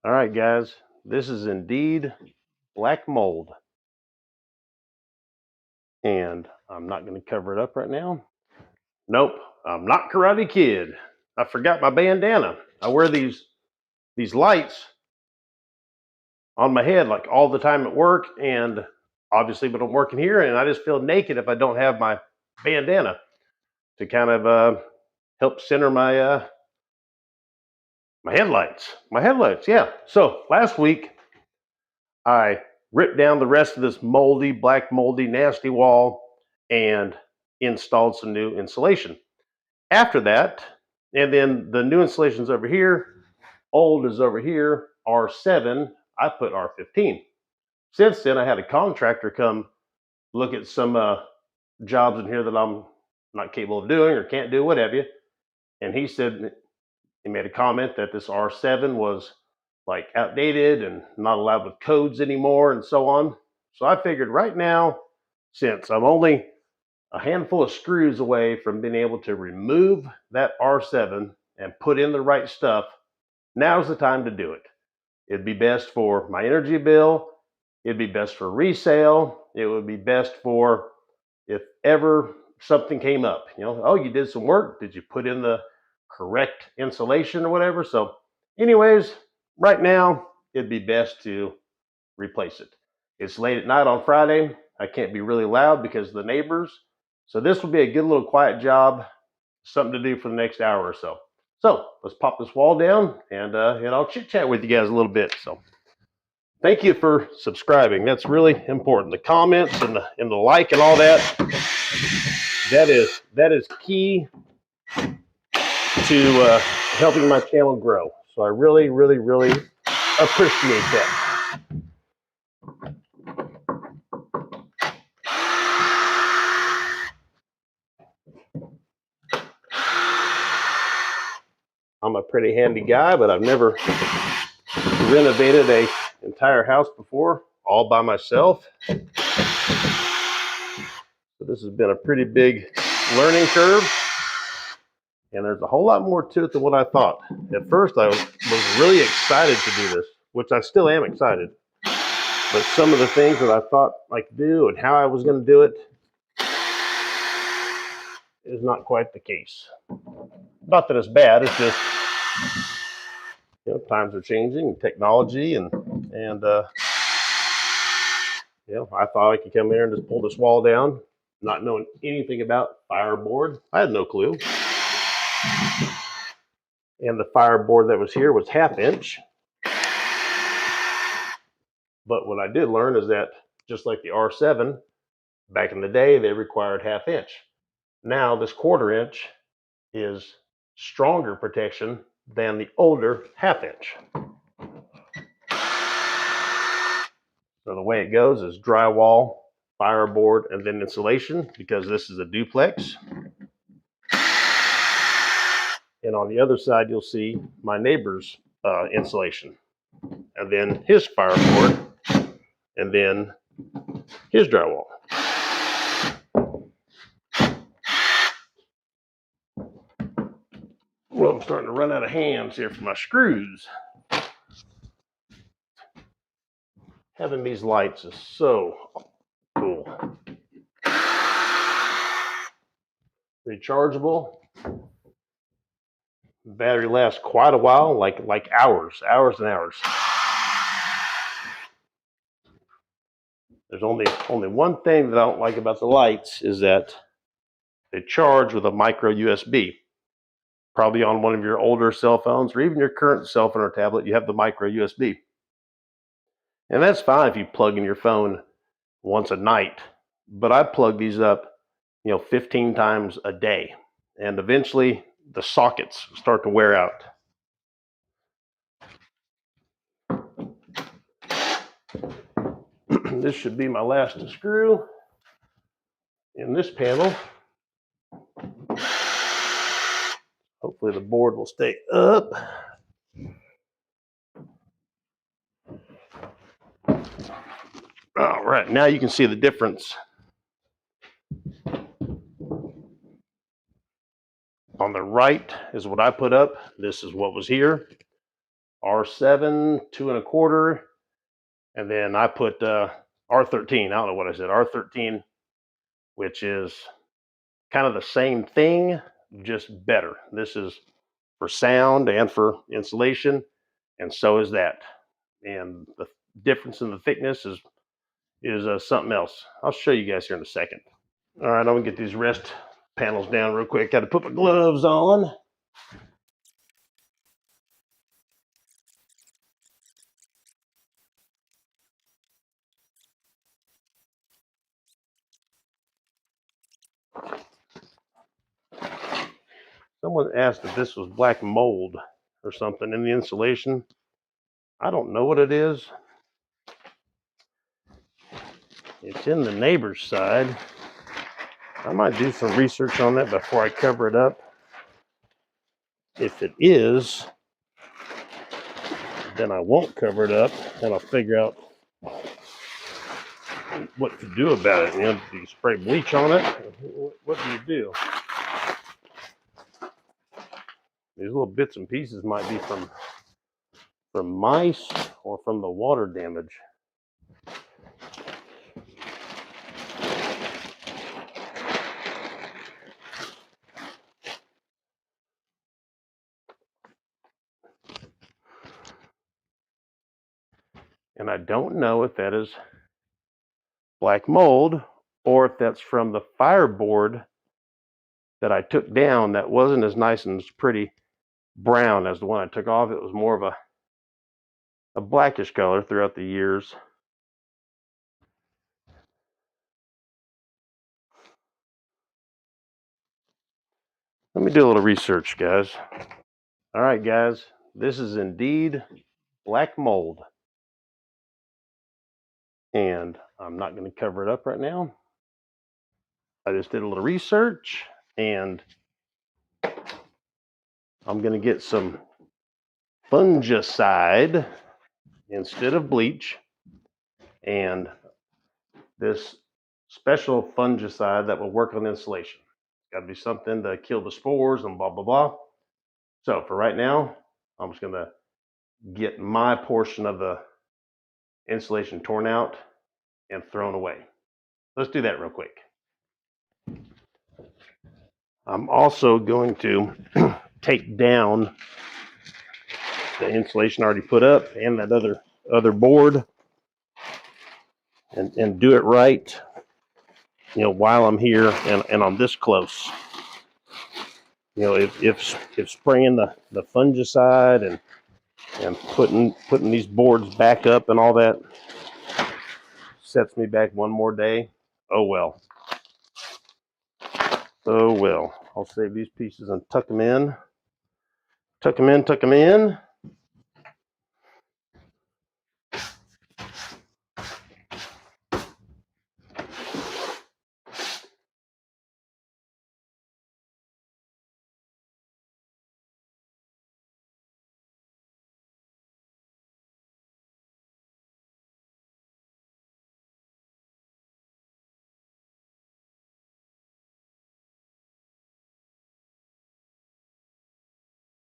All right, guys, this is indeed black mold, and I'm not going to cover it up right now. Nope, I'm not Karate Kid. I forgot my bandana. I wear these lights on my head like all the time at work, and obviously, but I'm working here, and I just feel naked if I don't have my bandana to kind of help center my headlights. My headlights, yeah. So last week I ripped down the rest of this moldy, black, moldy, nasty wall and installed some new insulation. After that, and then the new installation's over here, old is over here, R7, I put R15. Since then, I had a contractor come look at some jobs in here that I'm not capable of doing or can't do, what have you. And he said, he made a comment that this R7 was like outdated and not allowed with codes anymore and so on. So I figured right now, since I'm only a handful of screws away from being able to remove that R7 and put in the right stuff, now's the time to do it. It'd be best for my energy bill. It'd be best for resale. It would be best for if ever something came up. Oh, you did some work. Did you put in the correct insulation or whatever? So, anyways, right now, it'd be best to replace it. It's late at night on Friday. I can't be really loud because of the neighbors. So this will be a good little quiet job, something to do for the next hour or so. So let's pop this wall down and I'll chit chat with you guys a little bit. So thank you for subscribing. That's really important. The comments and the like and all that. That is key to helping my channel grow. So I really, really, really appreciate that. I'm a pretty handy guy, but I've never renovated an entire house before, all by myself. So this has been a pretty big learning curve. And there's a whole lot more to it than what I thought. At first, I was really excited to do this, which I still am excited. But some of the things that I thought I could do and how I was going to do it is not quite the case. Not that it's bad, it's just, times are changing, technology, and I thought I could come here and just pull this wall down, not knowing anything about fireboard. I had no clue. And the fireboard that was here was 1/2 inch. But what I did learn is that just like the R7, back in the day, they required 1/2 inch. Now this 1/4 inch is stronger protection than the older 1/2 inch. So the way it goes is drywall, fireboard, and then insulation, because this is a duplex. And on the other side, you'll see my neighbor's insulation, and then his fireboard, and then his drywall. Well, I'm starting to run out of hands here for my screws. Having these lights is so cool. Rechargeable. Battery lasts quite a while, like hours and hours. There's only one thing that I don't like about the lights is that they charge with a micro USB. Probably on one of your older cell phones or even your current cell phone or tablet, you have the micro USB. And that's fine if you plug in your phone once a night, but I plug these up, 15 times a day, and eventually the sockets start to wear out. This should be my last screw in this panel. Hopefully the board will stay up. All right, now you can see the difference. On the right is what I put up. This is what was here. R7, 2 1/4, and then I put R13. I don't know what I said, R13, which is kind of the same thing, just better. This is for sound and for insulation, and so is that. And the difference in the thickness is something else. I'll show you guys here in a second. All right, I'm gonna get these rest panels down real quick. Got to put my gloves on. Someone asked if this was black mold or something in the insulation. I don't know what it is. It's in the neighbor's side. I might do some research on that before I cover it up. If it is, then I won't cover it up, and I'll figure out what to do about it. You know, do you spray bleach on it? What do you do? These little bits and pieces might be from mice or from the water damage. And I don't know if that is black mold or if that's from the fireboard that I took down that wasn't as nice and as pretty brown as the one I took off. It was more of a blackish color throughout the years. Let me do a little research, guys. All right, guys, this is indeed black mold. And I'm not going to cover it up right now. I just did a little research, and I'm going to get some fungicide instead of bleach, and this special fungicide that will work on insulation. It's got to be something to kill the spores and blah, blah, blah. So for right now, I'm just going to get my portion of the insulation torn out and thrown away. Let's do that real quick. I'm also going to take down the insulation I already put up and that other board and do it right, you know, while I'm here and I'm this close. You know, if spraying the fungicide and putting these boards back up and all that sets me back one more day, oh well. Oh well. I'll save these pieces and tuck them in. Tuck them in, tuck them in.